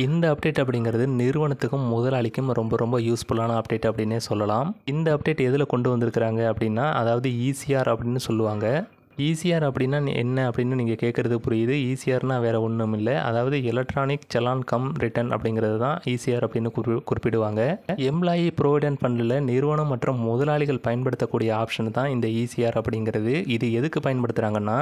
இந்த அப்டேட் அப்படிங்கிறது நிறுவனத்துக்கும் முதலாளிக்கும் ரொம்ப யூஸ்ஃபுல்லான அப்டேட் அப்படின்னே சொல்லலாம். இந்த அப்டேட் எதில் கொண்டு வந்திருக்கிறாங்க அப்படின்னா, அதாவது ஈசிஆர் அப்படின்னு சொல்லுவாங்க. ஈசிஆர் அப்படின்னா என்ன அப்படின்னு நீங்கள் கேட்குறது புரியுது. ஈசிஆர்னால் வேறு ஒன்றும் இல்லை, அதாவது எலக்ட்ரானிக் செலான் கம் ரிட்டர்ன் அப்படிங்கிறது தான் ஈசிஆர் அப்படின்னு குறிப்பிடுவாங்க. எம்ப்ளாயி ப்ரொவிடென்ட் ஃபண்டில் நிறுவனம் மற்றும் முதலாளிகள் பயன்படுத்தக்கூடிய ஆப்ஷன் தான் இந்த ஈசிஆர் அப்படிங்கிறது. இது எதுக்கு பயன்படுத்துகிறாங்கன்னா,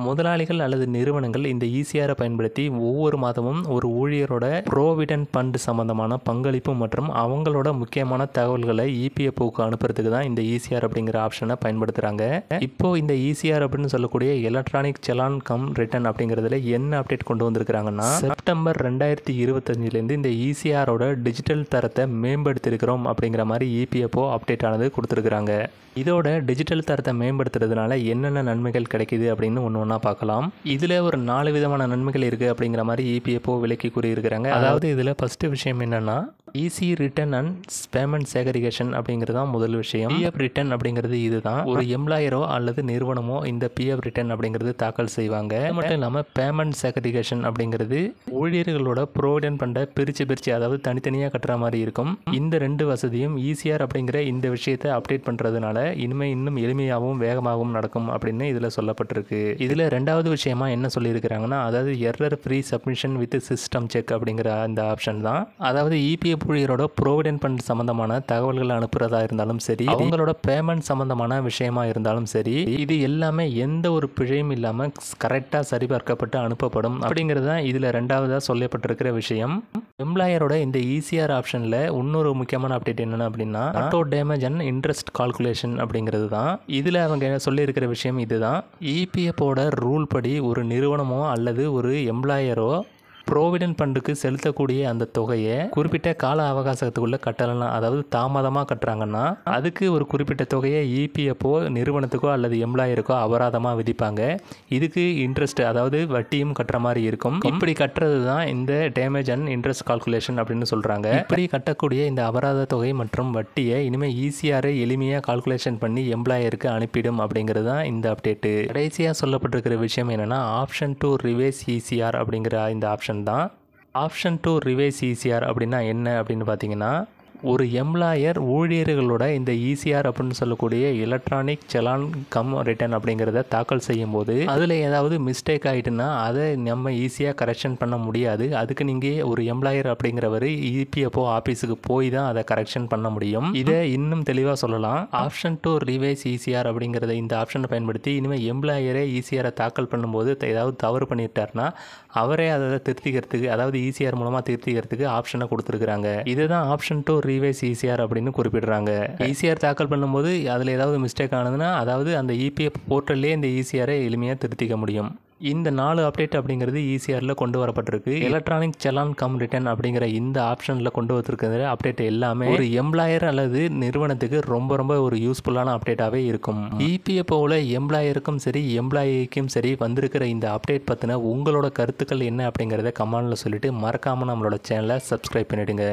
முதலாளிகள் அல்லது நிறுவனங்கள் இந்த ஈசிஆரை பயன்படுத்தி ஒவ்வொரு மாதமும் ஒரு ஊழியரோட ப்ரோவிடென்ட் ஃபண்ட் சம்பந்தமான பங்களிப்பு மற்றும் அவங்களோட முக்கியமான தகவல்களை இபிஎஃப்ஓக்கு அனுப்புறதுக்கு தான் இந்த ஈசிஆர் அப்படிங்கிற ஆப்ஷனை பயன்படுத்துகிறாங்க. இப்போ இந்த ஈசிஆர் அப்படின்னு சொல்லக்கூடிய எலக்ட்ரானிக் செலான் கம் ரிட்டர்ன் அப்படிங்கிறதுல என்ன அப்டேட் கொண்டு வந்திருக்கிறாங்கன்னா, செப்டம்பர் 2025 இந்த ஈசிஆரோட டிஜிட்டல் தரத்தை மேம்படுத்தியிருக்கிறோம் அப்படிங்கிற மாதிரி இபிஎஃப்ஓ அப்டேட் ஆனது கொடுத்துருக்குறாங்க. இதோட டிஜிட்டல் தரத்தை மேம்படுத்துறதுனால என்னென்ன நன்மைகள் கிடைக்குது அப்படின்னு ஒன்று பார்க்கலாம். இதில் ஒரு 4 விதமான நன்மைகள் இருக்குது அப்படிங்கிற மாதிரி இபிஎஃப்ஓ விளக்கி கூறியிருக்கிறாங்க. அதாவது இதில் ஃபஸ்ட்டு விஷயம் என்னென்னா, ஈஸி ரிட்டர்ன் அண்ட் பேமெண்ட் சேகரிகேஷன் அப்படிங்கிறது தான் முதல் விஷயம். பிஎஃப் ரிட்டர்ன் அப்படிங்கிறது இதுதான். ஒரு எம்ப்ளாயரோ அல்லது நிறுவனமோ இந்த பிஎஃப் ரிட்டர்ன் அப்படிங்கிறது தாக்கல் செய்வாங்க. அது மட்டும் இல்லாமல் பேமெண்ட் சேகரிகேஷன் அப்படிங்கிறது ஊழியர்களோட ப்ரோவிடென்ட் ஃபண்டை பிரித்து அதாவது தனித்தனியாக கட்டுற மாதிரி இருக்கும். இந்த 2 வசதியும் ஈசிஆர் அப்படிங்கிற இந்த விஷயத்தை அப்டேட் பண்ணுறதுனால இனிமேல் இன்னும் எளிமையாகவும் வேகமாகவும் நடக்கும் அப்படின்னு இதில் சொல்லப்பட்டிருக்கு. இதில் 2வது விஷயமா என்ன சொல்லியிருக்கிறாங்கன்னா, அதாவது error free submission with system check அப்படிங்கிற இந்த ஆப்ஷன் தான். அதாவது இபிஎஃப் ஊழியரோட ப்ரோவிடென்ட் ஃபண்ட் சம்பந்தமான தகவல்களை அனுப்புறதா இருந்தாலும் சரி, அவங்களோட பேமெண்ட் சம்பந்தமான விஷயமா இருந்தாலும் சரி, இது எல்லாமே எந்த ஒரு பிழையும் இல்லாமல் கரெக்டாக சரிபார்க்கப்பட்டு அனுப்பப்படும் அப்படிங்கிறது தான் இதில் 2வதாக சொல்லப்பட்டிருக்கிற விஷயம். எம்ப்ளாயரோட இந்த ஈசிஆர் ஆப்ஷனில் இன்னொரு முக்கியமான அப்டேட் என்னென்ன அப்படின்னா, auto damage and interest calculation அப்படிங்கிறது தான். இதில் அவங்க சொல்லியிருக்கிற விஷயம் இதுதான். இபிஎஃப்ஓட ரூல் படி ஒரு நிறுவனமோ அல்லது ஒரு எம்ப்ளாயரோ ப்ரோவிடென்ட் ஃபண்டுக்கு செலுத்தக்கூடிய அந்த தொகையை குறிப்பிட்ட கால அவகாசத்துக்குள்ளே கட்டலாம். அதாவது தாமதமாக கட்டுறாங்கன்னா அதுக்கு ஒரு குறிப்பிட்ட தொகையை இபிஎஃப்ஓ நிறுவனத்துக்கோ அல்லது எம்ப்ளாயருக்கோ அபராதமாக விதிப்பாங்க. இதுக்கு இன்ட்ரெஸ்ட் அதாவது வட்டியும் கட்டுற மாதிரி இருக்கும். இப்படி கட்டுறது தான் இந்த டேமேஜ் அண்ட் இன்ட்ரெஸ்ட் கால்குலேஷன் அப்படின்னு சொல்கிறாங்க. இப்படி கட்டக்கூடிய இந்த அபராத தொகை மற்றும் வட்டியை இனிமேல் ஈஸியாரை எளிமையாக கால்குலேஷன் பண்ணி எம்ப்ளாயருக்கு அனுப்பிடும் அப்படிங்கிறது தான் இந்த அப்டேட்டு. கடைசியாக சொல்லப்பட்டிருக்கிற விஷயம் என்னென்னா, ஆப்ஷன் டு ரிவைஸ் ஈசிஆர் அப்படிங்கிற இந்த ஆப்ஷன் தான். ஆப்ஷன் டு ரிவைஸ் ஈசிஆர் அப்படின்னா என்ன அப்படின்னு பார்த்தீங்கன்னா, ஒரு எம்ப்ளாயர் ஊழியர்களோட இந்த ஈசிஆர் அப்படின்னு சொல்லக்கூடிய எலக்ட்ரானிக் செலான் கம் ரிட்டர்ன் அப்படிங்கிறத தாக்கல் செய்யும் போது அதில் ஏதாவது மிஸ்டேக் ஆகிட்டுன்னா அதை நம்ம ஈஸியாக கரெக்ஷன் பண்ண முடியாது. அதுக்கு நீங்கள் ஒரு எம்ப்ளாயர் அப்படிங்கிறவர் இபிஎஃப்ஓ ஆஃபீஸுக்கு போய் தான் அதை கரெக்ஷன் பண்ண முடியும். இதை இன்னும் தெளிவாக சொல்லலாம். ஆப்ஷன் டு ரிவைஸ் ஈசிஆர் அப்படிங்கிறத இந்த ஆப்ஷனை பயன்படுத்தி இனிமேல் எம்ப்ளாயரே ஈசிஆரை தாக்கல் பண்ணும்போது ஏதாவது தவறு பண்ணிட்டாருன்னா அவரே அதை திருத்திக்கிறதுக்கு, அதாவது ஈசிஆர் மூலமாக திருத்திக்கிறதுக்கு ஆப்ஷனை கொடுத்துருக்குறாங்க. இதுதான் ஆப்ஷன் டு ரிவைஸ் ஈசிஆர் அப்படின்னு குறிப்பிடுறாங்க. ஈசிஆர் தாக்கல் பண்ணும்போது அதில் ஏதாவது மிஸ்டேக் ஆனதுன்னா அதாவது அந்த இபிஎஃப் போர்ட்டல்லே இந்த ஈசிஆரை எளிமையாக திருத்திக்க முடியும். இந்த 4 அப்டேட் அப்படிங்கிறது ஈசிஆரில் கொண்டு வரப்பட்டிருக்கு. எலக்ட்ரானிக் செலான் கம் ரிட்டர்ன் அப்படிங்கிற இந்த ஆப்ஷனில் கொண்டு வந்திருக்கிற அப்டேட் எல்லாமே ஒரு எம்ப்ளாயர் அல்லது நிறுவனத்துக்கு ரொம்ப ஒரு யூஸ்ஃபுல்லான அப்டேட்டாகவே இருக்கும். இபிஎஃப்ஓவில் எம்ப்ளாயருக்கும் சரி எம்ப்ளாயிக்கும் சரி வந்திருக்கிற இந்த அப்டேட் பற்றின உங்களோட கருத்துக்கள் என்ன அப்படிங்கிறத கமெண்டில் சொல்லிட்டு மறக்காமல் நம்மளோட சேனலை சப்ஸ்கிரைப் பண்ணிவிடுங்க.